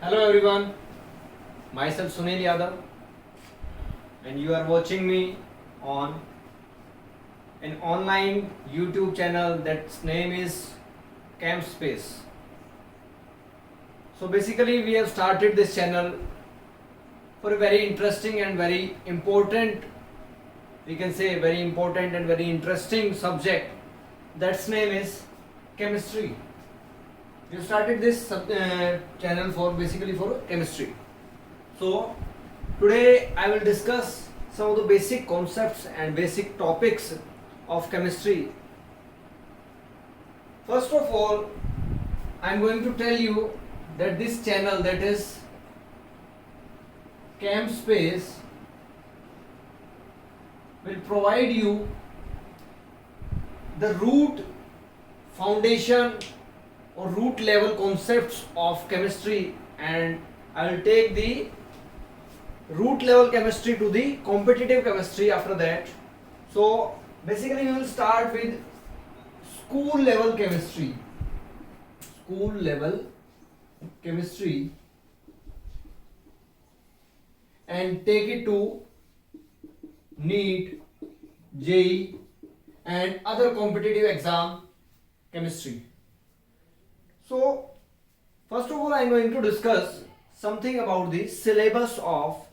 Hello everyone, myself Sunil Yadav and you are watching me on an online YouTube channel that's name is Camp Space. So basically we have started this channel for a very interesting and very important, we can say very important and very interesting subject that's name is chemistry. We started this channel for basically for chemistry. So today I will discuss some of the basic concepts and basic topics of chemistry. First of all, I am going to tell you that this channel, that is Camp Space, will provide you the root, foundation or root level concepts of chemistry, and I will take the root level chemistry to the competitive chemistry after that. So basically we will start with school level chemistry. School level chemistry and take it to NEET, JEE and other competitive exam chemistry. So first of all I am going to discuss something about the syllabus of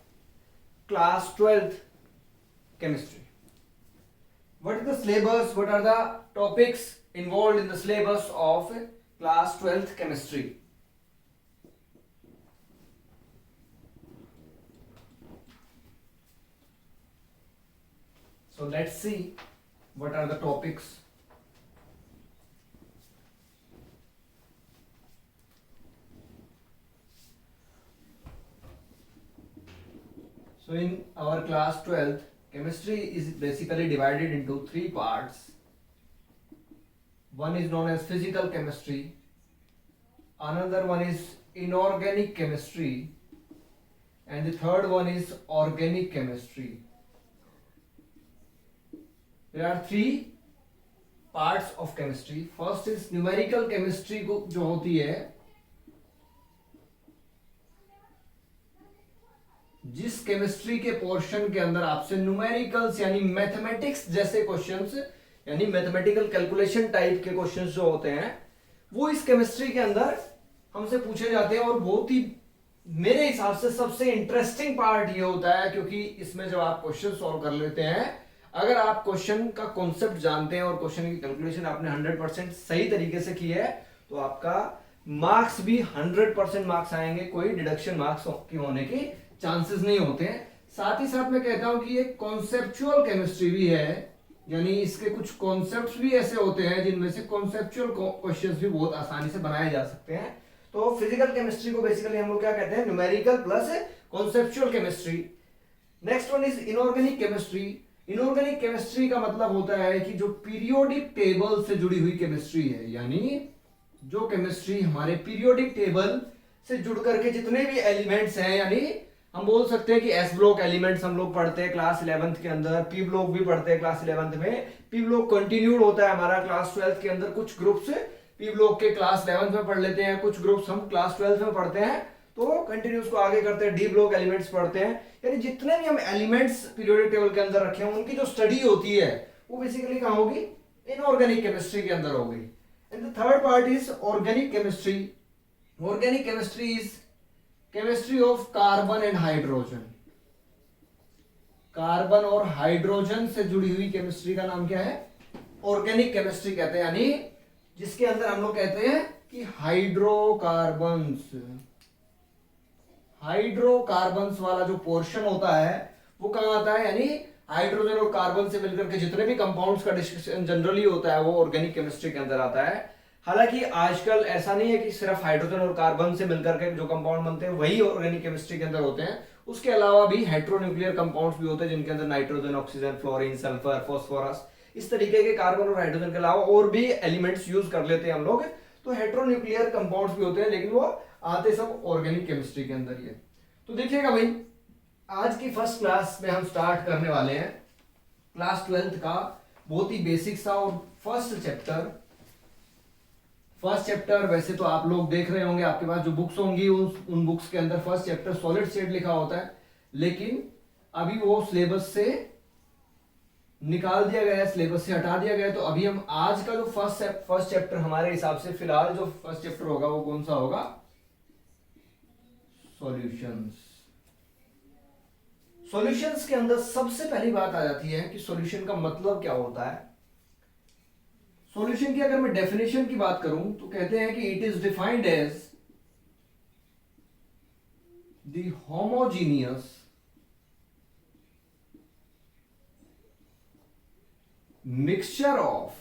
class 12th chemistry. What is the syllabus? What are the topics involved in the syllabus of class 12th chemistry? So let's see what are the topics. So in our class 12th, chemistry is basically divided into three parts. One is known as physical chemistry, another one is inorganic chemistry, and the third one is organic chemistry. There are three parts of chemistry. First is numerical chemistry जो होती है, जिस chemistry के portion के अंदर आपसे numericals यानी mathematics जैसे क्वेश्चंस यानी मैथमेटिकल कैलकुलेशन टाइप के क्वेश्चंस जो होते हैं वो इस केमिस्ट्री के अंदर हमसे पूछे जाते हैं, और बहुत ही मेरे हिसाब से सबसे इंटरेस्टिंग पार्ट ये होता है क्योंकि इसमें जब आप क्वेश्चन सॉल्व कर लेते हैं, अगर आप क्वेश्चन का कॉन्सेप्ट जानते हैं और क्वेश्चन की कैलकुलेशन आपने 100% सही तरीके से की है तो आपका मार्क्स भी 100% मार्क्स आएंगे, कोई डिडक्शन मार्क्स की होने की चांसेस नहीं होते हैं। साथ ही साथ मैं कहता हूं कि एक कॉन्सेप्चुअल केमिस्ट्री भी है, यानी इसके कुछ कॉन्सेप्ट्स भी ऐसे होते हैं जिनमें से कॉन्सेप्चुअल क्वेश्चंस भी बहुत आसानी से बनाए जा सकते हैं। तो फिजिकल केमिस्ट्री को बेसिकली हम लोग क्या कहते हैं, numerical plus conceptual chemistry. Next one is inorganic chemistry. Inorganic chemistry का मतलब होता है कि जो पीरियोडिक टेबल से जुड़ी हुई केमिस्ट्री है, यानी जो केमिस्ट्री हमारे पीरियोडिक टेबल से जुड़ करके जितने भी एलिमेंट्स हैं, यानी हम बोल सकते हैं कि एस ब्लॉक एलिमेंट्स हम लोग पढ़ते हैं क्लास 11th के अंदर, पी ब्लॉक भी पढ़ते हैं क्लास 11th में। पी ब्लॉक कंटिन्यूड होता है हमारा क्लास 12th के अंदर, कुछ ग्रुप्स पी ब्लॉक के क्लास 11th में पढ़ लेते हैं, कुछ ग्रुप्स हम क्लास 12th में पढ़ते हैं, तो कंटिन्यूस को आगे करते हैं, डी ब्लॉक एलिमेंट्स पढ़ते हैं। यानी जितने भी हम एलिमेंट्स पीरियोडिक टेबल के अंदर रखे हैं उनकी जो स्टडी होती है वो बेसिकली कहाँ होगी, इनऑर्गेनिक केमिस्ट्री के अंदर होगी। And the third part is organic chemistry. Organic chemistry is chemistry of carbon and hydrogen. Carbon और हाइड्रोजन से जुड़ी हुई केमिस्ट्री का नाम क्या है, ऑर्गेनिक केमिस्ट्री कहते हैं, यानी जिसके अंदर हम लोग कहते हैं कि हाइड्रोकार्बन्स, हाइड्रोकार्बन्स वाला जो पोर्शन होता है वो कहां आता है, यानी हाइड्रोजन और कार्बन से मिलकर के जितने भी कंपाउंड्स का डिस्कशन जनरली होता है वो ऑर्गेनिक केमिस्ट्री के अंदर आता है। हालांकि आजकल ऐसा नहीं है कि सिर्फ हाइड्रोजन और कार्बन से मिलकर के जो कंपाउंड बनते हैं वही ऑर्गेनिक केमिस्ट्री के अंदर होते हैं, उसके अलावा भी हेट्रोन्यूक्लियर कंपाउंड्स भी होते हैं जिनके अंदर nitrogen, oxygen, fluorine, sulphur, phosphorus, इस तरीके के कार्बन और हाइड्रोजन के अलावा और भी एलिमेंट्स यूज कर लेते हैं हम लोग। तो हेट्रोन्यूक्लियर कंपाउंड्स भी होते हैं, लेकिन वो आते सब ऑर्गेनिक केमिस्ट्री के अंदर ही है। तो देखिएगा भाई, आज की फर्स्ट क्लास में हम स्टार्ट करने वाले हैं क्लास 12th का बहुत ही बेसिक सा और फर्स्ट फर्स्ट चैप्टर वैसे तो आप लोग देख रहे होंगे, आपके पास जो बुक्स होंगी उन बुक्स के अंदर फर्स्ट चैप्टर सॉलिड स्टेट लिखा होता है, लेकिन अभी वो सिलेबस से निकाल दिया गया है, सिलेबस से हटा दिया गया है। तो अभी हम आज का जो फर्स्ट चैप्टर हमारे हिसाब से फिलहाल जो फर्स्ट चैप्टर होगा वो कौन सा होगा? सॉल्यूशंस। सॉल्यूशंस के अंदर सबसे पहली बात आ जाती है कि सॉल्यूशन का मतलब क्या होता है। सॉल्यूशन की अगर मैं डेफिनेशन की बात करूं तो कहते हैं कि it is defined as the homogeneous mixture of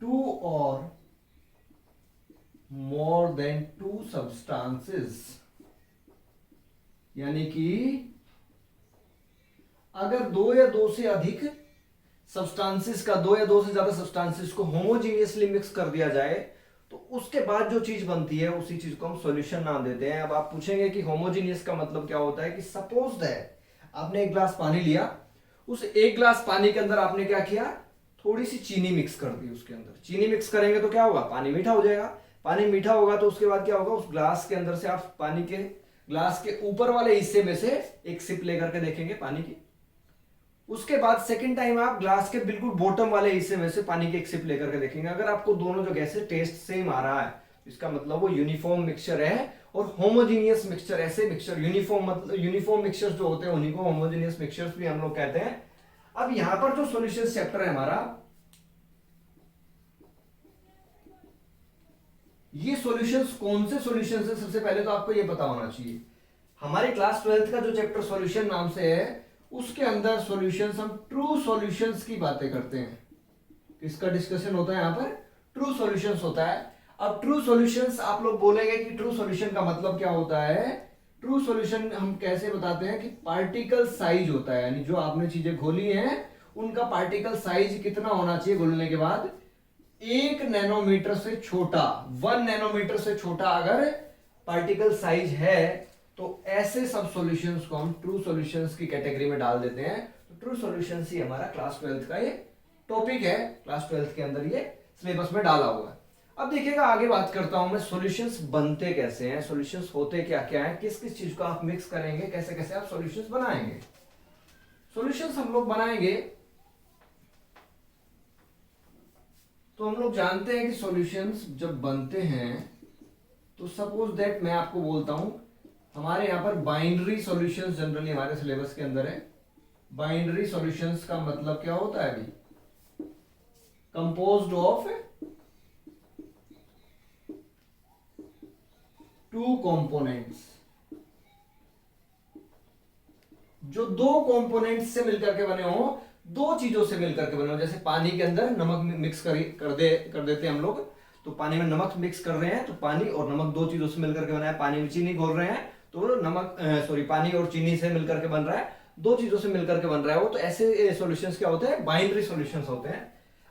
two or more than two substances, यानी कि अगर दो या दो से अधिक सब्सटेंसेस का, दो या दो से ज्यादा सब्सटेंसेस को होमोजीनियसली मिक्स कर दिया जाए तो उसके बाद जो चीज बनती है उसी चीज को हम सॉल्यूशन नाम देते हैं। अब आप पूछेंगे कि होमोजीनियस का मतलब क्या होता है, कि सपोज है आपने एक गिलास पानी लिया, उस एक गिलास पानी के अंदर आपने क्या किया, थोड़ी सी चीनी मिक्स कर दी उसके अंदर। चीनी मिक्स करेंगे तो क्या होगा, पानी मीठा हो जाएगा। पानी मीठा होगा तो उसके बाद क्या होगा, उस ग्लास के अंदर से आप पानी के ग्लास के ऊपर वाले हिस्से में से एक सिप लेकर के देखेंगे पानी की। उसके बाद सेकंड टाइम आप ग्लास के बिल्कुल बॉटम वाले हिस्से में से पानी की एक सिप लेकर के देखेंगे। अगर आपको दोनों जो गैसें टेस्ट सेम आ रहा है, इसका मतलब वो यूनिफॉर्म मिक्सचर है। और होमोजीनियस मिक्सचर, ऐसे मिक्सचर यूनिफॉर्म, मतलब यूनिफॉर्म मिक्सचर्स जो होते हैं उन्हीं को होमोजीनियस मिक्सचर्स भी हम लोग कहते हैं। अब यहां पर जो सॉल्यूशंस चैप्टर है हमारा, ये सॉल्यूशंस कौन से सॉल्यूशंस है, सबसे पहले तो आपको ये पता होना चाहिए। हमारे क्लास 12th का जो चैप्टर सॉल्यूशन नाम से है, उसके अंदर सॉल्यूशंस, हम ट्रू सॉल्यूशंस की बातें करते हैं। इसका डिस्कशन होता है यहां पर, ट्रू सॉल्यूशंस होता है। अब ट्रू सॉल्यूशंस आप लोग बोलेंगे कि ट्रू सॉल्यूशन का मतलब क्या होता है। ट्रू सॉल्यूशन हम कैसे बताते हैं कि पार्टिकल साइज होता है, यानी जो आपने चीजें घोली हैं उनका पार्टिकल साइज कितना होना चाहिए घोलने के बाद, 1 नैनोमीटर से छोटा, 1 नैनोमीटर से छोटा अगर पार्टिकल साइज है तो ऐसे सब सॉल्यूशंस को हम ट्रू सॉल्यूशंस की कैटेगरी में डाल देते हैं। तो ट्रू सॉल्यूशंस ही हमारा क्लास 12th का ये टॉपिक है, क्लास 12th के अंदर ये सिलेबस में डाला हुआ है। अब देखिएगा आगे बात करता हूं मैं, सॉल्यूशंस बनते कैसे हैं, सॉल्यूशंस होते क्या क्या हैं, किस किस चीज को आप मिक्स करेंगे, कैसे कैसे आप सॉल्यूशंस बनाएंगे। सॉल्यूशंस हम लोग बनाएंगे तो हम लोग जानते हैं कि सॉल्यूशंस जब बनते हैं तो सपोज दैट मैं आपको बोलता हूं, हमारे यहां पर बाइनरी सॉल्यूशंस जनरली हमारे सिलेबस के अंदर है। बाइनरी सॉल्यूशंस का मतलब क्या होता है, अभी कंपोज्ड ऑफ 2 कंपोनेंट्स, जो 2 कंपोनेंट्स से मिलकर के बने हो, 2 चीजों से मिलकर के बने हो। जैसे पानी के अंदर नमक मिक्स कर देते हैं हम लोग, तो पानी में नमक मिक्स कर रहे हैं तो पानी और नमक 2 चीजों से मिलकर के बना है। पानी में चीनी घोल रहे हैं तो नमक पानी और चीनी से मिलकर के बन रहा है, 2 चीजों से मिलकर के बन रहा है वो। तो ऐसे सॉल्यूशंस क्या होते हैं, बाइनरी सॉल्यूशंस होते हैं।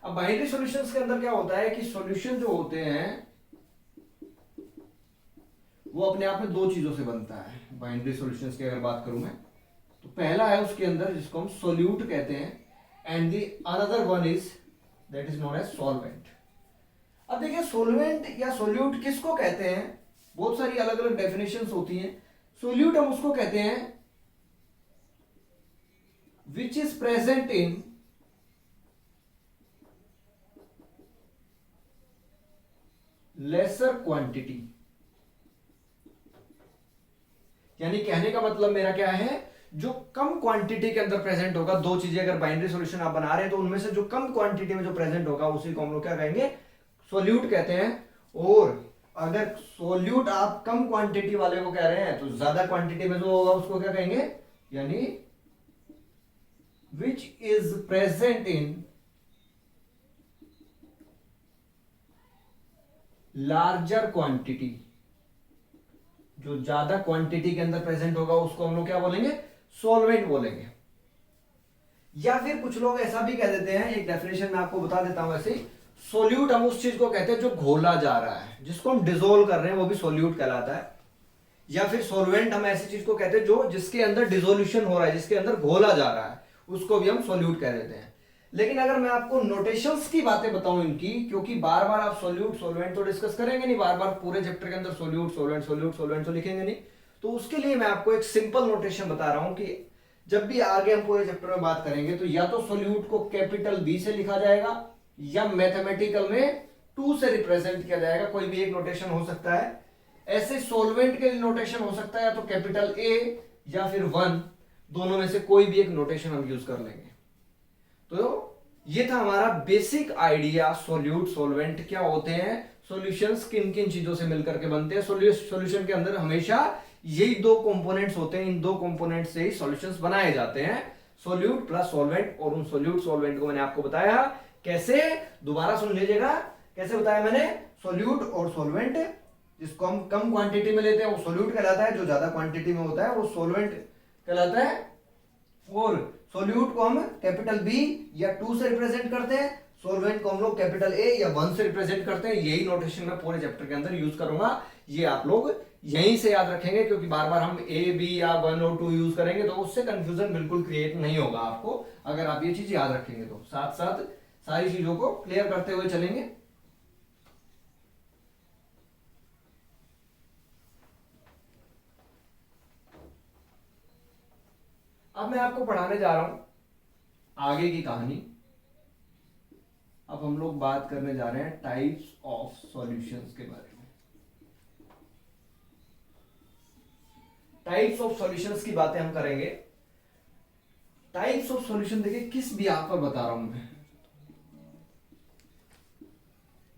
अब बाइनरी सॉल्यूशंस के अंदर क्या होता है कि सॉल्यूशन जो होते हैं वो अपने आप में 2 चीजों से बनता है। बाइनरी सॉल्यूशंस की अगर बात करूं मैं, तो पहला है उसके अंदर जिसको हम सोल्यूट कहते हैं, and the another one is that is known as solvent. अब देखिए सोलवेंट या सोल्यूट किसको कहते हैं, बहुत सारी अलग अलग डेफिनेशंस होती हैं। सोल्यूट हम उसको कहते हैं which is present in laser quantity, यानी कहने का मतलब मेरा क्या है, जो कम क्वांटिटी के अंदर प्रेजेंट होगा। 2 चीजें अगर बाइनरी सॉल्यूशन आप बना रहे हैं तो उनमें से जो कम क्वांटिटी में जो प्रेजेंट होगा उसी को हम लोग क्या कहेंगे, सोल्यूट कहते हैं। और अगर सोल्यूट आप कम क्वांटिटी वाले को कह रहे हैं तो ज्यादा क्वांटिटी में जो होगा उसको क्या कहेंगे, यानी which is present in larger quantity, जो ज्यादा क्वांटिटी के अंदर प्रेजेंट होगा उसको हम लोग क्या बोलेंगे, सॉल्वेंट बोलेंगे। या फिर कुछ लोग ऐसा भी कह देते हैं, एक डेफिनेशन मैं आपको बता देता हूं, ऐसे सोल्यूट हम उस चीज को कहते हैं जो घोला जा रहा है, जिसको हम डिसोल्व कर रहे हैं वो भी सोल्यूट कहलाता है। या फिर सॉल्वेंट हम ऐसी चीज को कहते हैं जो जिसके अंदर डिसोल्यूशन हो रहा है, जिसके अंदर घोला जा रहा है, उसको भी हम सोल्यूट कह देते हैं। लेकिन अगर मैं आपको नोटेशंस की बातें बताऊं इनकी, क्योंकि बार बार आप सोल्यूट सोलवेंट तो डिस्कस करेंगे नहीं, बार बार पूरे चैप्टर के अंदर सोल्यूट सोलवेंट सोल्यूट सोलवेंट तो लिखेंगे नहीं, तो उसके लिए मैं आपको एक सिंपल नोटेशन बता रहा हूं कि जब भी आगे हम पूरे चैप्टर में बात करेंगे तो या तो सोल्यूट को कैपिटल बी से लिखा जाएगा या मैथमेटिकल में 2 से रिप्रेजेंट किया जाएगा, कोई भी एक नोटेशन हो सकता है। ऐसे सोलवेंट के लिए नोटेशन हो सकता है या तो कैपिटल ए या फिर 1, दोनों में से कोई भी एक नोटेशन हम यूज कर लेंगे। तो ये था हमारा बेसिक आइडिया, सोल्यूट सोलवेंट क्या होते हैं, सॉल्यूशंस किन किन चीजों से मिलकर के बनते हैं। सॉल्यूशन के अंदर हमेशा यही 2 कंपोनेंट्स होते हैं, इन 2 कंपोनेंट से ही सॉल्यूशंस बनाए जाते हैं, सोल्यूट प्लस सॉल्वेंट। और उन सोल्यूट सॉल्वेंट को मैंने आपको बताया कैसे, दोबारा सुन लीजिएगा, कैसे बताया मैंने, सोल्यूट और सॉल्वेंट जिसको हम कम क्वांटिटी में लेते हैं वो सोल्यूट कहलाता है, जो ज्यादा क्वांटिटी में होता है वो सॉल्वेंट कहलाता है। और सोल्यूट को हम कैपिटल बी या 2 से रिप्रेजेंट करते हैं, सॉल्वेंट को हम लोग कैपिटल ए या 1 से रिप्रेजेंट करते हैं। यही नोटेशन मैं पूरे चैप्टर के अंदर यूज करूंगा, ये आप लोग यहीं से याद रखेंगे, क्योंकि बार बार हम ए बी या 1 और 2 यूज करेंगे तो उससे कंफ्यूजन बिल्कुल क्रिएट नहीं होगा आपको, अगर आप ये चीज याद रखेंगे तो। साथ साथ सारी चीजों को क्लियर करते हुए चलेंगे। अब मैं आपको पढ़ाने जा रहा हूं आगे की कहानी। अब हम लोग बात करने जा रहे हैं टाइप्स ऑफ सॉल्यूशंस के बारे में। टाइप्स ऑफ सॉल्यूशंस की बातें हम करेंगे। टाइप्स ऑफ सॉल्यूशन देखिए किस बिहाफ पर बता रहा हूं मैं,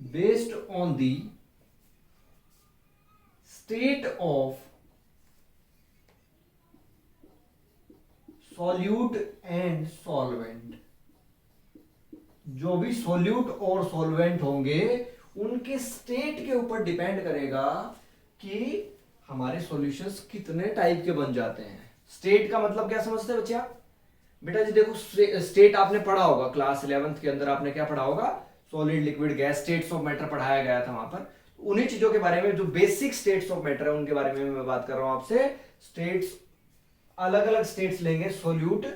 based on the state of solute and solvent. जो भी सॉल्यूट और सॉल्वेंट होंगे उनके स्टेट के ऊपर डिपेंड करेगा कि हमारे सॉल्यूशंस कितने टाइप के बन जाते हैं। स्टेट का मतलब क्या समझते हैं बच्चे आप? बेटा जी देखो, स्टेट आपने पढ़ा होगा क्लास 11th के अंदर, आपने क्या पढ़ा होगा, solid liquid gas states of matter पढ़ाया गया था वहां पर। उन्हीं चीजों के बारे में, जो बेसिक स्टेट्स ऑफ मैटर है उनके बारे में मैं बात कर रहा हूं आपसे। स्टेट्स, अलग अलग स्टेट्स लेंगे, सोल्यूट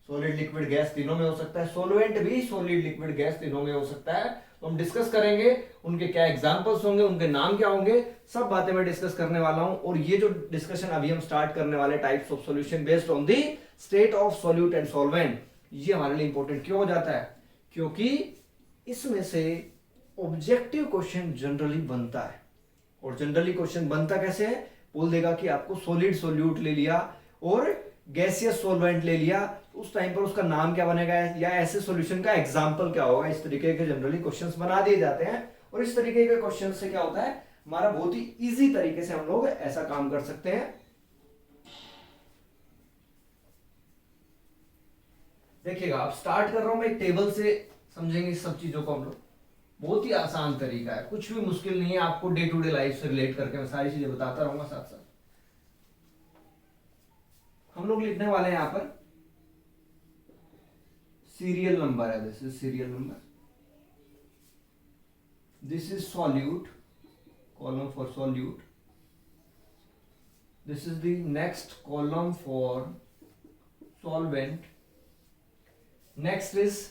सॉलिड लिक्विड गैस तीनों में हो सकता है, सोलवेंट भी सॉलिड लिक्विड गैस तीनों में हो सकता है। तो हम डिस्कस करेंगे उनके क्या एग्जांपल्स होंगे, उनके नाम क्या होंगे, सब बातें मैं डिस्कस करने वाला हूं। और ये जो डिस्कशन अभी हम स्टार्ट करने वाले types of solution based on the state of solute and solvent, ये हमारे लिए इंपॉर्टेंट क्यों हो जाता है? क्योंकि इसमें से ऑब्जेक्टिव क्वेश्चन जनरली बनता है। और जनरली क्वेश्चन बनता कैसे है? बोल देगा कि आपको सॉलिड सॉल्यूट ले लिया और गैसियस सॉल्वेंट ले लिया, तो उस टाइम पर उसका नाम क्या बनेगा, या ऐसे सॉल्यूशन का एग्जांपल क्या होगा। इस तरीके के जनरली क्वेश्चंस बना दिए जाते हैं। और इस तरीके के क्वेश्चन से क्या होता है, हमारा बहुत ही इजी तरीके से हम लोग ऐसा काम कर सकते हैं। देखिएगा, आप स्टार्ट कर रहा हूं मैं एक टेबल से, समझेंगे इस सब चीजों को हम लोग। बहुत ही आसान तरीका है, कुछ भी मुश्किल नहीं है। आपको डे टू डे लाइफ से रिलेट करके मैं सारी चीजें बताता रहूंगा साथ साथ। हम लोग लिखने वाले हैं यहां पर सीरियल नंबर है, this is serial number, this is solute, column for solute, this is the next column for solvent, next is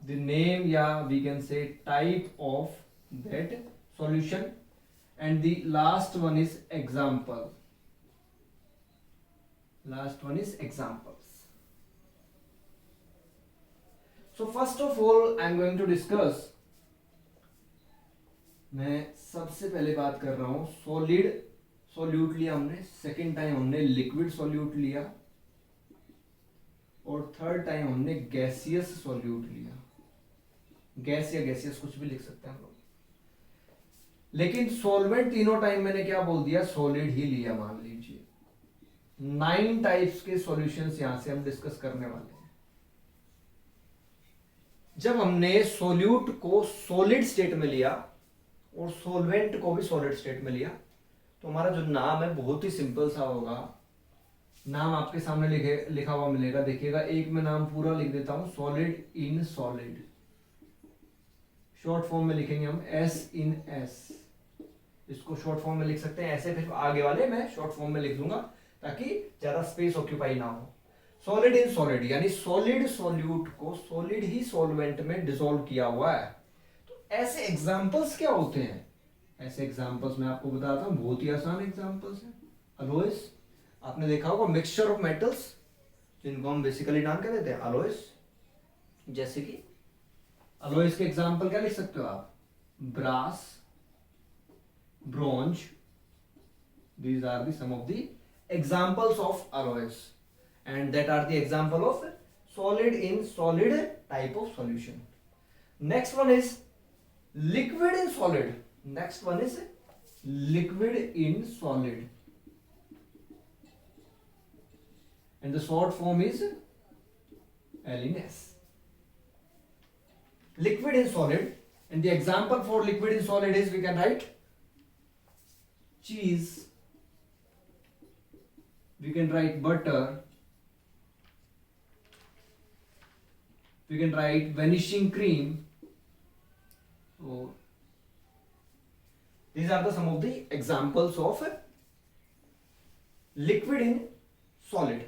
the name, yeah, we can say type of that solution, and the last one is example. Last one is examples. So first of all I am going to discuss, मैं सबसे पहले बात कर रहा हूं solid solute लिया हमने, second time हमने लिक्विड सॉल्यूट लिया, और थर्ड टाइम हमने गैसियस सॉल्यूट लिया। गैस या गैसियस कुछ भी लिख सकते हैं हम लोग, लेकिन सॉल्वेंट तीनों टाइम मैंने क्या बोल दिया, सॉलिड ही लिया। मान लीजिए 9 टाइप्स के सॉल्यूशंस यहां से हम डिस्कस करने वाले हैं। जब हमने सॉल्यूट को सॉलिड स्टेट में लिया और सॉल्वेंट को भी सॉलिड स्टेट में लिया, तो हमारा जो नाम है बहुत ही सिंपल सा होगा। नाम आपके सामने लिखा हुआ मिलेगा, देखिएगा। एक मैं नाम पूरा लिख देता हूं, solid in solid, short form में लिखेंगे हम एस इन एस, इसको शॉर्ट फॉर्म में लिख सकते हैं ऐसे, फिर आगे वाले मैं शॉर्ट फॉर्म में लिख दूंगा ताकि ज्यादा स्पेस ऑक्यूपाई ना हो। सॉलिड इन सॉलिड यानी सॉलिड सॉल्यूट को सॉलिड ही सॉल्वेंट में डिसॉल्व किया हुआ है। तो ऐसे एग्जांपल्स क्या होते हैं? ऐसे एग्जांपल्स मैं आपको बताता हूं, बहुत ही आसान एग्जांपल्स हैं। अलॉयस, आपने देखा होगा मिक्सचर ऑफ मेटल्स, जिनको हम बेसिकली नाम क्या देते हैं? अलॉयस। जैसे कि अलॉयस के एग्जांपल क्या लिख सकते हो आप? Brass, bronze, these are the some of the examples of alloys, and that are the example of solid in solid type of solution. Next one is liquid in solid. Next one is liquid in solid, and the short form is LNS. Liquid in solid, and the example for liquid in solid is, we can write cheese, we can write butter, we can write vanishing cream. So these are the some of the examples of liquid in solid.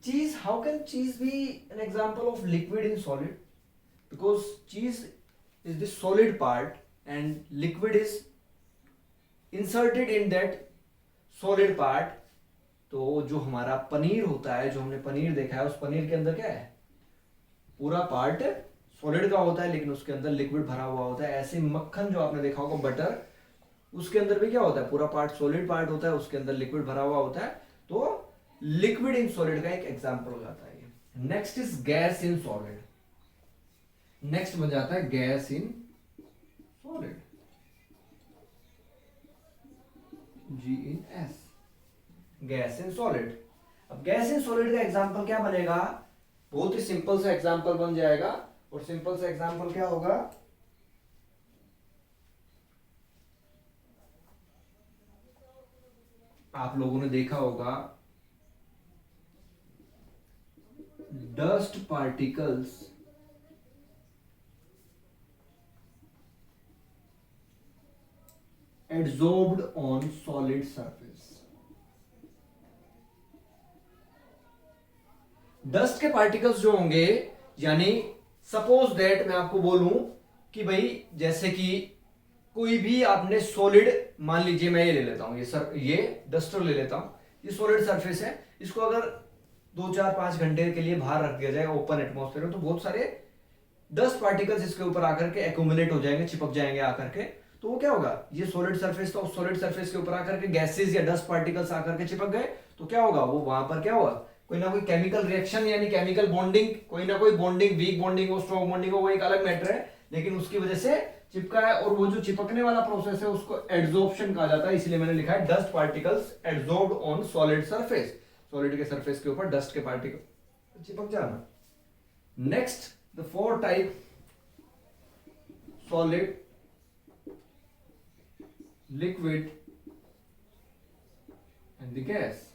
Cheese, how can cheese be an example of liquid in solid? Because cheese is the solid part and liquid is inserted in that solid part. तो जो हमारा पनीर होता है, जो हमने पनीर देखा है, उस पनीर के अंदर क्या है? पूरा पार्ट सॉलिड का होता है, लेकिन उसके अंदर लिक्विड भरा हुआ होता है। ऐसे मक्खन जो आपने देखा होगा, बटर, उसके अंदर भी क्या होता है? पूरा पार्ट सॉलिड पार्ट होता है, उसके अंदर लिक्विड भरा हुआ होता है। तो लिक्विड इन सॉलिड का एक एग्जांपल हो जाता है। Next is gas in solid. Next बन जाता है gas in solid, GNS, gas in solid. अब गैस इन सॉलिड का एग्जांपल क्या बनेगा? बहुत ही सिंपल सा एग्जांपल बन जाएगा। और सिंपल सा एग्जांपल क्या होगा? आप लोगों ने देखा होगा dust particles adsorbed on solid surface. Dust के पार्टिकल्स जो होंगे, यानी सपोज दैट मैं आपको बोलूं कि भाई जैसे कि कोई भी आपने सॉलिड, मान लीजिए मैं ये ले लेता हूं, ये डस्टर ले लेता हूं, ये सॉलिड सरफेस है। इसको अगर 2-4-5 घंटे के लिए बाहर रख दिया जाए ओपन एटमॉस्फेयर में, तो बहुत सारे डस्ट पार्टिकल्स इसके ऊपर आकर के एक्यूमुलेट हो जाएंगे, चिपक जाएंगे आकर के। तो वो क्या होगा? ये सॉलिड सरफेस था, उस सॉलिड सरफेस के ऊपर आकर के गैसेस या डस्ट पार्टिकल्स आकर के चिपक गए। तो क्या होगा? वो वहां पर क्या होगा? कोई ना कोई केमिकल रिएक्शन यानी केमिकल बॉन्डिंग, कोई ना कोई बॉन्डिंग, वीक बॉन्डिंग हो, स्ट्रॉन्ग बॉन्डिंग हो, वो एक अलग मैटर है, लेकिन उसकी वजह से चिपका है। और वो जो चिपकने वाला प्रोसेस है उसको एडजॉर्प्शन कहा जाता है। इसलिए मैंने लिखा है dust particles adsorbed on solid surface. Solid के सरफेस के ऊपर डस्ट के पार्टिकल चिपक जाना। Next, the fourth type, solid, liquid and the gas.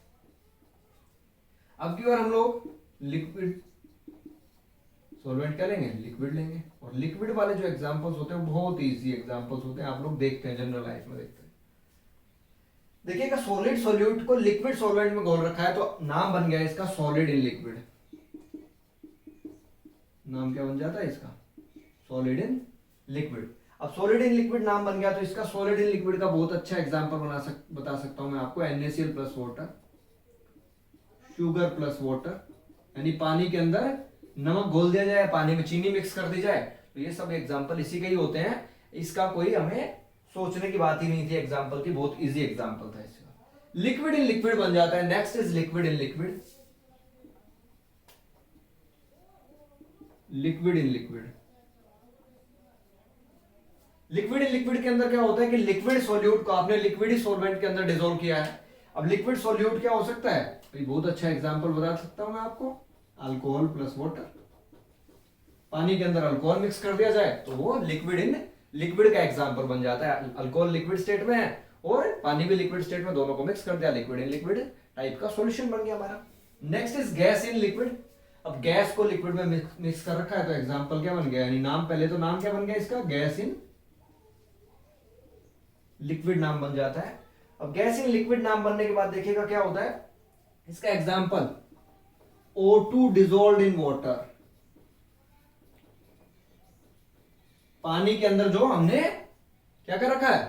अब की बार हम लोग लिक्विड सॉल्वेंट क्या लेंगे? लिक्विड लेंगे। और लिक्विड वाले जो एग्जांपल्स होते हैं वो बहुत इजी एग्जांपल्स होते हैं, आप लोग देखते हैं जनरल लाइफ में देखते हैं। देखिएगा, सॉलिड सॉल्यूट को लिक्विड सॉल्वेंट में घोल रखा है, तो नाम बन गया इसका सॉलिड इन लिक्विड। नाम क्या बन जाता है इसका? Solid in liquid. अब सॉलिड इन लिक्विड नाम बन गया, तो इसका सॉलिड इन लिक्विड का बहुत अच्छा एग्जांपल बता सकता हूं मैं आपको। NaCl plus water, sugar plus water, यानी पानी के अंदर नमक घोल दिया जाए, पानी में चीनी मिक्स कर दी जाए, तो ये सब एग्जांपल इसी के ही होते हैं। इसका कोई हमें सोचने की बात ही नहीं थी एग्जांपल की, बहुत इजी एग्जांपल था इसका। लिक्विड इन लिक्विड बन जाता है। Next is liquid in liquid, liquid in liquid. Liquid in liquid के अंदर क्या होता है कि लिक्विड सॉल्यूट को आपने लिक्विड ही सॉल्वेंट के अंदर डिसॉल्व किया है। अब लिक्विड सॉल्यूट क्या हो सकता है? भाई बहुत अच्छा एग्जांपल बता सकता हूं मैं आपको, अल्कोहल प्लस वाटर। पानी के अंदर अल्कोहल मिक्स कर दिया जाए तो वो लिक्विड इन लिक्विड का एग्जांपल बन जाता है। अल्कोहल लिक्विड स्टेट में है और पानी भी लिक्विड स्टेट में, दोनों को मिक्स कर दिया, लिक्विड इन लिक्विड टाइप का सॉल्यूशन बन गया हमारा। Next is gas in liquid. अब गैस को लिक्विड में मिक्स कर रखा है, तो एग्जांपल क्या बन गया? यानी नाम, पहले तो नाम क्या बन गया इसका? गैस इन लिक्विड नाम बन जाता है। अब गैस इन लिक्विड नाम बनने के बाद देखिएगा क्या होता है इसका example. O2 dissolve in water, पानी के अंदर जो हमने क्या कर रखा है,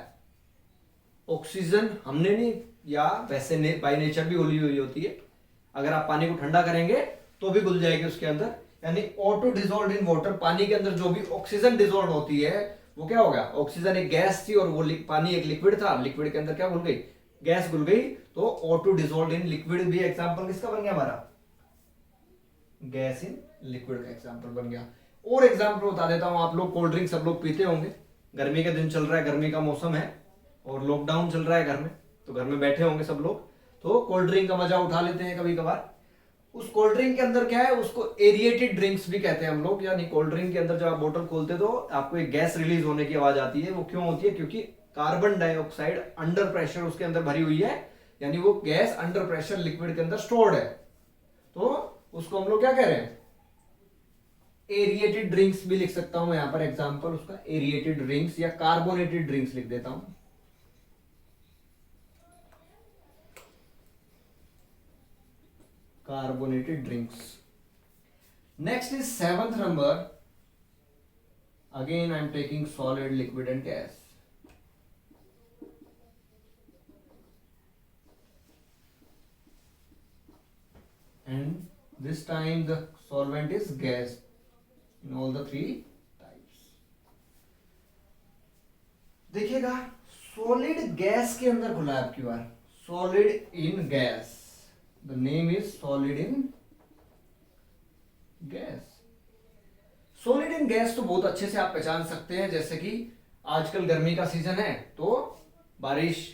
ऑक्सीजन हमने नहीं, या वैसे बाय नेचर भी घुली हुई होती है, अगर आप पानी को ठंडा करेंगे तो भी घुल जाएगी उसके अंदर, यानी O2 डिजोल्व इन वाटर, पानी के अंदर जो भी ऑक्सीजन डिजोल्व होती है वो क्या होगा, ऑक्सीजन एक गैस थी और वो पानी एक लिक्विड था, लिक्विड के अंदर क्या घुल गई, गैस घुल गई, तो O2 डिजोल्व इन लिक्विड भी एग्जांपल किसका बन गया हमारा, गैस इन लिक्विड का एग्जांपल बन गया। और एग्जांपल बता देता हूं, आप लोग कोल्ड ड्रिंक सब लोग पीते होंगे, गर्मी के दिन चल रहा है, गर्मी का मौसम है और लॉकडाउन चल रहा है घर में, तो घर में बैठे होंगे सब लोग, तो कोल्ड ड्रिंक का मजा उठा लेते हैं कभी कभार। उस कोल्ड ड्रिंक के अंदर क्या है, उसको एरिएटेड ड्रिंक्स भी कहते हैं हम लोग, यानी कोल्ड ड्रिंक के अंदर जब आप बोतल खोलते तो आपको एक गैस रिलीज होने की आवाज आती है, वो क्यों होती है, क्योंकि कार्बन डाइऑक्साइड अंडर प्रेशर उसके अंदर भरी हुई है, यानी वो गैस अंडर प्रेशर लिक्विड के अंदर स्टोर्ड है, तो उसको हम लोग क्या कह रहे हैं, एरिएटेड ड्रिंक्स भी लिख सकता हूं यहां पर एग्जांपल उसका, एरिएटेड ड्रिंक्स या कार्बोनेटेड ड्रिंक्स लिख देता हूं। Carbonated drinks. Next is 7th number, again I am taking solid, liquid and gas. And this time the solvent is gas in all the three types. देखिएगा solid gas के अंदर खुला है आपकी बार, solid in gas, the name is solid in gas. Solid in gas तो बहुत अच्छे से आप पहचान सकते हैं, जैसे कि आजकल गर्मी का सीजन है तो बारिश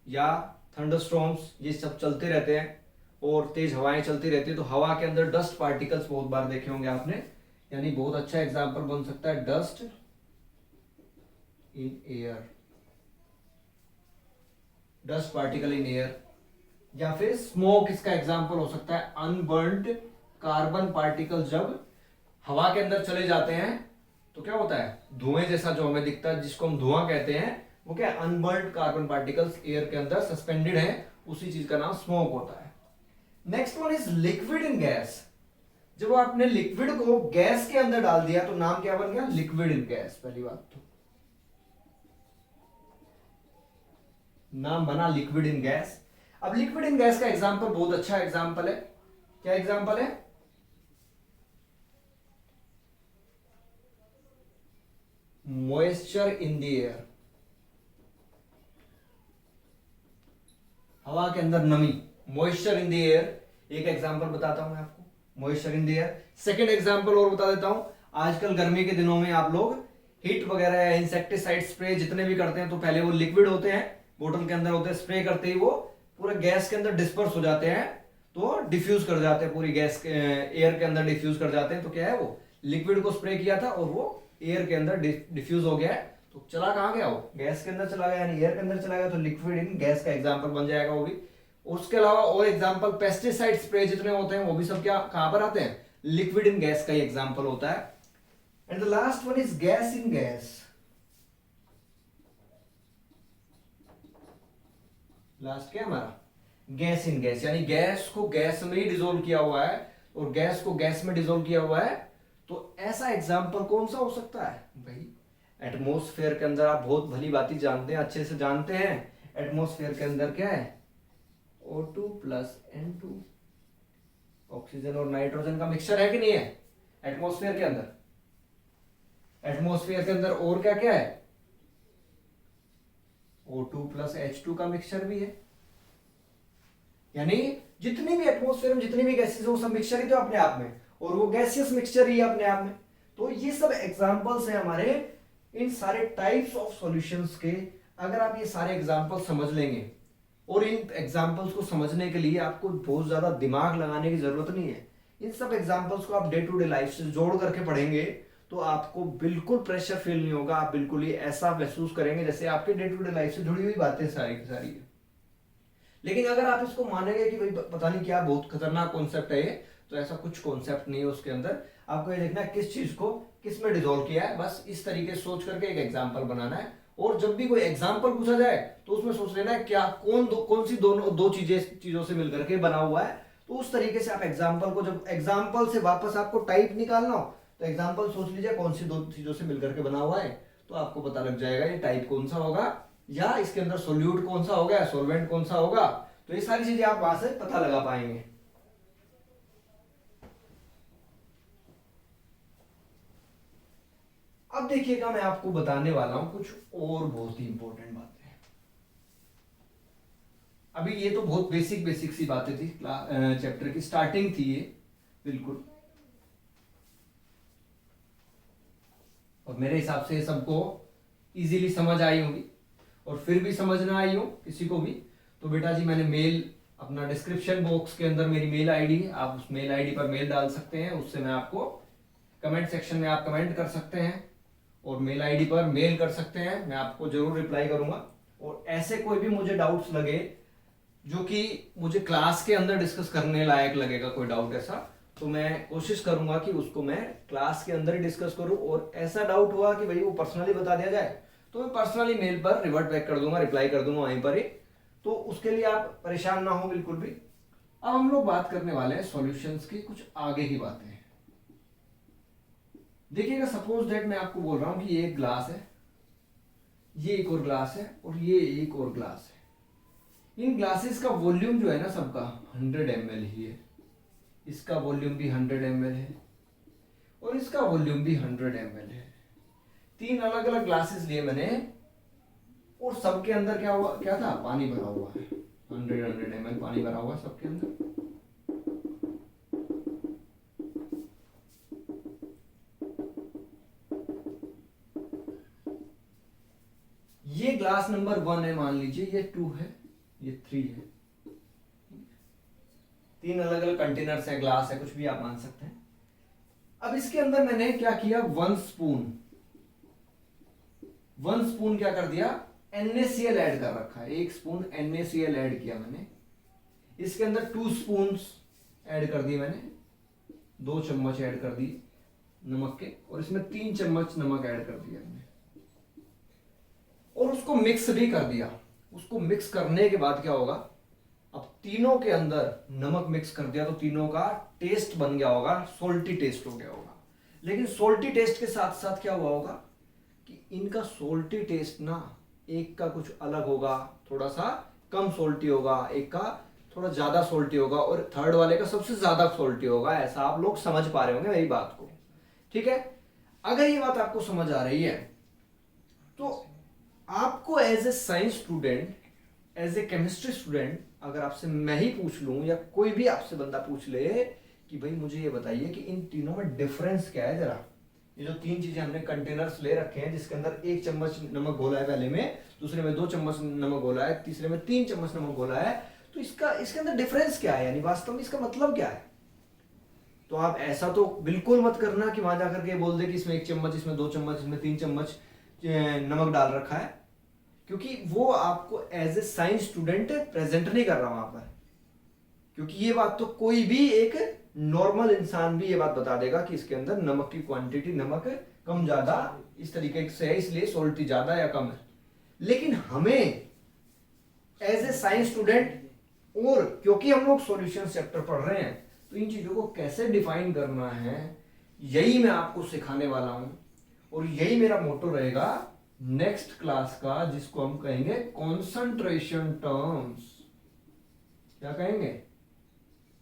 या थंडरस्टॉर्म्स ये सब चलते रहते हैं और तेज हवाएं चलती रहती है, तो हवा के अंदर डस्ट पार्टिकल्स बहुत बार देखे होंगे आपने, यानी बहुत अच्छा एग्जांपल बन सकता है dust in air, dust particle in air, या फिर स्मोक इसका एग्जांपल हो सकता है, अनबर्न्ड कार्बन पार्टिकल जब हवा के अंदर चले जाते हैं तो क्या होता है, धुएं जैसा जो हमें दिखता है जिसको हम धुआं कहते हैं, वो क्या अनबर्न्ड कार्बन पार्टिकल्स एयर के अंदर सस्पेंडेड है, उसी चीज का नाम स्मोक होता है। Next one is liquid in gas, जब आपने लिक्विड को गैस के अंदर डाल दिया तो नाम क्या बन गया, लिक्विड इन गैस। पहली बात तो नाम बना लिक्विड इन गैस। अब लिक्विड इन गैस का एग्जांपल बहुत अच्छा एग्जांपल है, क्या एग्जांपल है, मॉइस्चर इन द एयर, हवा के अंदर नमी, मॉइस्चर इन द एयर एक एग्जांपल बताता हूं मैं आपको, moisture in the air. Second example और बता देता हूं, आजकल गर्मी के दिनों में आप लोग हीट वगैरह या इंसेक्टिसाइड स्प्रे जितने भी करते हैं तो पहले वो लिक्विड होते हैं, बोतल के अंदर होते हैं, स्प्रे करते ही वो पूरा गैस के अंदर डिस्पर्स हो जाते हैं, तो डिफ्यूज कर जाते हैं, पूरी गैस के एयर के अंदर डिफ्यूज कर जाते हैं, तो क्या है वो लिक्विड को स्प्रे किया था और वो एयर के अंदर डिफ्यूज हो गया है, तो चला कहां गया, वो गैस के अंदर चला गया, यानी एयर के अंदर चला गया, तो लिक्विड इन गैस का एग्जांपल बन जाएगा वो भी। उसके अलावा और एग्जांपल पेस्टिसाइड स्प्रे जितने होते हैं वो भी सब क्या कहां पर आते हैं, लिक्विड इन गैस का ही एग्जांपल होता है। And the last one is gas in gas. Last क्या हमारा, गैस इन गैस, यानी गैस को गैस में ही डिसोल्व किया हुआ है और गैस को गैस में डिसोल्व किया हुआ है, तो ऐसा एग्जांपल कौन सा हो सकता है भाई, एटमॉस्फेयर के अंदर आप बहुत भली बातें जानते हैं, अच्छे से जानते हैं, एटमॉस्फेयर के अंदर क्या है, O2 प्लस N2, ऑक्सीजन और नाइट्रोजन का मिक्सचर है कि नहीं है एटमॉस्फेयर के अंदर, एटमॉस्फेयर के अंदर और क्या क्या है, O2 प्लस H2 का मिक्सचर भी है, यानी जितनी भी एटमॉस्फेयर में जितनी भी गैसेस वो सब मिक्सचर ही तो अपने आप में, और वो गैसियस मिक्सचर ही है अपने आप में। तो ये सब एग्जांपल्स हैं हमारे इन सारे टाइप्स ऑफ सॉल्यूशंस के। अगर आप ये सारे एग्जांपल समझ लेंगे, और इन एग्जांपल्स को समझने के लिए आपको बहुत ज्यादा दिमाग लगाने की जरूरत नहीं है, इन सब एग्जांपल्स को आप डे टू डे लाइफ से जोड़ करके पढ़ेंगे तो आपको बिल्कुल प्रेशर फील नहीं होगा, आप बिल्कुल ही ऐसा महसूस करेंगे जैसे आपके डे टू डे लाइफ से जुड़ी हुई बातें सारी की सारी है। लेकिन अगर आप इसको मानेंगे कि भाई पता नहीं क्या बहुत खतरनाक कॉन्सेप्ट है ये, तो ऐसा कुछ कॉन्सेप्ट नहीं है उसके अंदर। आपको ये देखना है किस चीज को किस में डिसॉल्व किया है, बस इस तरीके से सोच करके एक एग्जांपल बनाना है। और जब भी कोई एग्जांपल पूछा जाए तो उसमें सोच लेना है क्या कौन सी दोनों दो चीजों से मिलकर के बना हुआ है, तो उस तरीके से आप एग्जाम्पल को, जब एग्जाम्पल से वापस आपको टाइप निकालना हो तो एग्जाम्पल सोच लीजिए कौन सी दो चीजों से मिलकर के बना हुआ है, तो आपको पता लग जाएगा ये टाइप कौन सा होगा, या इसके अंदर सोल्यूट कौन सा होगा, सॉल्वेंट कौन सा होगा। तो ये सारी चीजें आप वहां से पता लगा पाएंगे। अब देखिएगा मैं आपको बताने वाला हूं कुछ और बहुत ही इंपॉर्टेंट बातें। अभी ये तो बहुत बेसिक बेसिक सी बातें थी, चैप्टर की स्टार्टिंग थी ये, बिल्कुल। और मेरे हिसाब से सबको इजीली समझ आई होगी, और फिर भी समझ ना आई हो किसी को भी तो बेटा जी मैंने मेल, अपना डिस्क्रिप्शन बॉक्स के अंदर मेरी मेल आईडी है, आप उस मेल आईडी पर मेल डाल सकते हैं, उससे मैं आपको कमेंट सेक्शन में आप कमेंट कर सकते हैं और मेल आईडी पर मेल कर सकते हैं, मैं आपको जरूर रिप्लाई करूंगा। और ऐसे कोई भी मुझे डाउट्स लगे जो कि मुझे क्लास के अंदर डिस्कस करने लायक लगेगा, कोई डाउट ऐसा, तो मैं कोशिश करूंगा कि उसको मैं क्लास के अंदर ही डिस्कस करूं। और ऐसा डाउट हुआ कि भाई वो पर्सनली बता दिया जाए तो मैं पर्सनली मेल पर रिवर्ट बैक कर दूंगा, रिप्लाई कर दूंगा वहीं पर ही, तो उसके लिए आप परेशान ना हो बिल्कुल भी। अब हम लोग बात करने वाले हैं सॉल्यूशंस की कुछ आगे की बातें। देखिएगा सपोज दैट मैं आपको बोल रहा हूं कि ये एक ग्लास है, ये एक और ग्लास है, और ये एक और ग्लास है। इन ग्लासेस का वॉल्यूम जो है ना सबका 100 ml ही है, इसका वॉल्यूम भी 100 ml है और इसका वॉल्यूम भी 100 ml है। तीन अलग अलग ग्लासेस लिए मैंने और सबके अंदर क्या था, पानी भरा हुआ है, 100 ml पानी भरा हुआ है सबके अंदर। ये ग्लास नंबर 1 है, मान लीजिए ये 2 है, ये 3 है। तीन अलग अलग कंटेनर्स है, ग्लास है, कुछ भी आप मान सकते हैं। अब इसके अंदर मैंने क्या किया, 1 स्पून क्या कर दिया, NaCl ऐड कर रखा है, 1 स्पून NaCl ऐड किया मैंने। इसके अंदर 2 स्पून ऐड कर दिए मैंने, 2 चम्मच ऐड कर दिए नमक के, और इसमें 3 चम्मच नमक ऐड कर दिया मैंने, और उसको मिक्स भी कर दिया। उसको मिक्स करने के बाद क्या होगा, अब तीनों के अंदर नमक मिक्स कर दिया तो तीनों का टेस्ट बन गया होगा, सोल्टी टेस्ट हो गया होगा। लेकिन सोल्टी टेस्ट के साथ साथ क्या हुआ होगा कि इनका सोल्टी टेस्ट ना, एक का कुछ अलग होगा, थोड़ा सा कम सोल्टी होगा, एक का थोड़ा ज्यादा सोल्टी होगा, और थर्ड वाले का सबसे ज्यादा सोल्टी होगा। ऐसा आप लोग समझ पा रहे होंगे मेरी बात को, ठीक है। अगर ये बात आपको समझ आ रही है तो आपको as a science student, as a chemistry student, अगर आपसे मैं ही पूछ लूं या कोई भी आपसे बंदा पूछ ले कि भाई मुझे ये बताइए कि इन तीनों में डिफरेंस क्या है जरा, ये जो तीन चीजें हमने कंटेनर्स ले रखे हैं जिसके अंदर 1 चम्मच नमक घोला है पहले में, दूसरे में 2 चम्मच नमक घोला है, तीसरे में 3 चम्मच नमक घोला है, तो इसके अंदर डिफरेंस क्या है, यानी वास्तव में इसका मतलब क्या है। तो आप ऐसा तो बिल्कुल मत करना कि वहां जाकर के बोल दे कि इसमें 1 चम्मच, इसमें 2 चम्मच, इसमें 3 चम्मच नमक डाल रखा है, क्योंकि वो आपको as a science student present नहीं कर रहा वहां पर। क्योंकि ये बात तो कोई भी एक नॉर्मल इंसान भी ये बात बता देगा कि इसके अंदर नमक की क्वांटिटी, नमक कम ज्यादा इस तरीके से है, इसलिए सोल्टी ज्यादा या कम है। लेकिन हमें एज ए साइंस स्टूडेंट, और क्योंकि हम लोग सॉल्यूशन चैप्टर पढ़ रहे हैं, तो इन चीजों को कैसे डिफाइन करना है यही मैं आपको सिखाने वाला हूं, और यही मेरा मोटो रहेगा नेक्स्ट क्लास का, जिसको हम कहेंगे कॉन्सेंट्रेशन टर्म्स। क्या कहेंगे,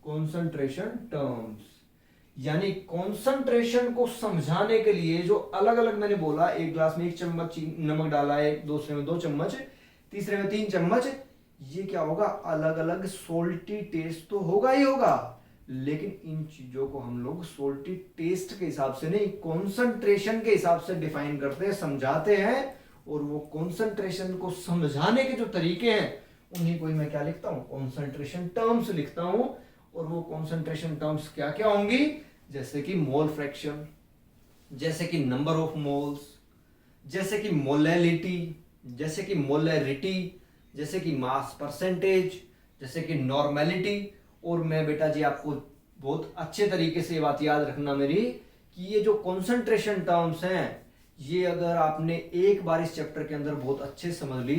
कॉन्सेंट्रेशन टर्म्स। यानी कॉन्सेंट्रेशन को समझाने के लिए जो अलग अलग मैंने बोला, एक ग्लास में 1 चम्मच नमक डाला है, दूसरे में 2 चम्मच, तीसरे में 3 चम्मच, ये क्या होगा, अलग अलग सोल्टी टेस्ट तो होगा ही होगा, लेकिन इन चीजों को हम लोग सोल्टी टेस्ट के हिसाब से नहीं, कॉन्सेंट्रेशन के हिसाब से डिफाइन करते हैं, समझाते हैं। और वो कॉन्सेंट्रेशन को समझाने के जो तरीके हैं उन्हीं को ही मैं क्या लिखता हूं, कॉन्सेंट्रेशन टर्म्स लिखता हूं। और वो कॉन्सेंट्रेशन टर्म्स क्या क्या होंगी, जैसे कि मोल फ्रैक्शन, जैसे कि नंबर ऑफ मोल्स, जैसे कि मोलैलिटी, जैसे कि मोलैरिटी, जैसे कि मास परसेंटेज, जैसे कि नॉर्मेलिटी। और मैं बेटा जी आपको बहुत अच्छे तरीके से ये बात याद रखना मेरी, कि ये जो कॉन्सेंट्रेशन टर्म्स हैं, ये अगर आपने एक बार इस चैप्टर के अंदर बहुत अच्छे समझ ली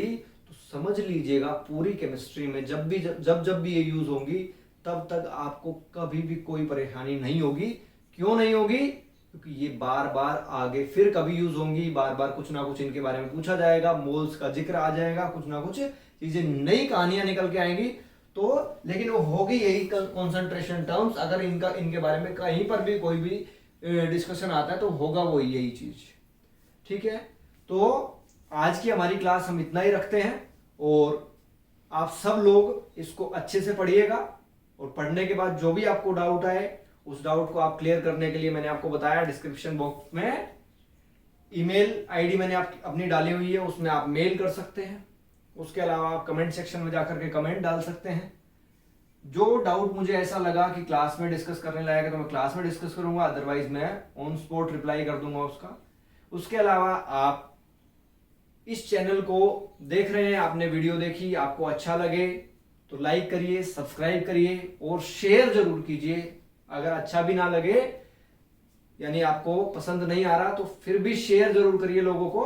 तो समझ लीजिएगा पूरी केमिस्ट्री में जब भी ये यूज होंगी तब तक आपको कभी भी कोई परेशानी नहीं होगी। क्यों नहीं होगी? क्योंकि ये बार बार आगे फिर कभी यूज होंगी, बार बार कुछ ना कुछ इनके बारे में पूछा जाएगा, मोल्स का जिक्र आ जाएगा, कुछ ना कुछ चीजें, नई कहानियां निकल के आएंगी। तो लेकिन वो होगी यही कंसंट्रेशन टर्म्स। अगर इनके बारे में कहीं पर भी कोई भी डिस्कशन आता है तो होगा वो यही चीज। ठीक है, तो आज की हमारी क्लास हम इतना ही रखते हैं और आप सब लोग इसको अच्छे से पढ़िएगा और पढ़ने के बाद जो भी आपको डाउट आए उस डाउट को आप क्लियर करने के लिए मैंने आपको बताया डिस्क्रिप्शन बॉक्स में ईमेल आईडी मैंने अपनी डाली हुई है, उसमें आप मेल कर सकते हैं। उसके अलावा आप कमेंट सेक्शन में जाकर के कमेंट डाल सकते हैं। जो डाउट मुझे ऐसा लगा कि क्लास में डिस्कस करने लायक है तो मैं क्लास में डिस्कस करूंगा, अदरवाइज मैं ऑन स्पॉट रिप्लाई कर दूंगा उसका। उसके अलावा आप इस चैनल को देख रहे हैं, आपने वीडियो देखी, आपको अच्छा लगे तो लाइक करिए, सब्सक्राइब करिए और शेयर जरूर कीजिए। अगर अच्छा भी ना लगे यानी आपको पसंद नहीं आ रहा तो फिर भी शेयर जरूर करिए लोगों को,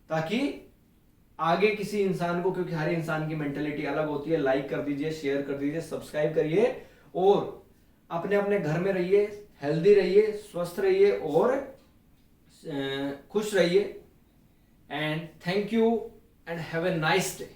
ताकि आगे किसी इंसान को, क्योंकि हर इंसान की मेंटेलिटी अलग होती है। लाइक कर दीजिए, शेयर कर दीजिए, सब्सक्राइब करिए और अपने अपने घर में रहिए, हेल्दी रहिए, स्वस्थ रहिए और खुश रहिए। And thank you and have a nice day.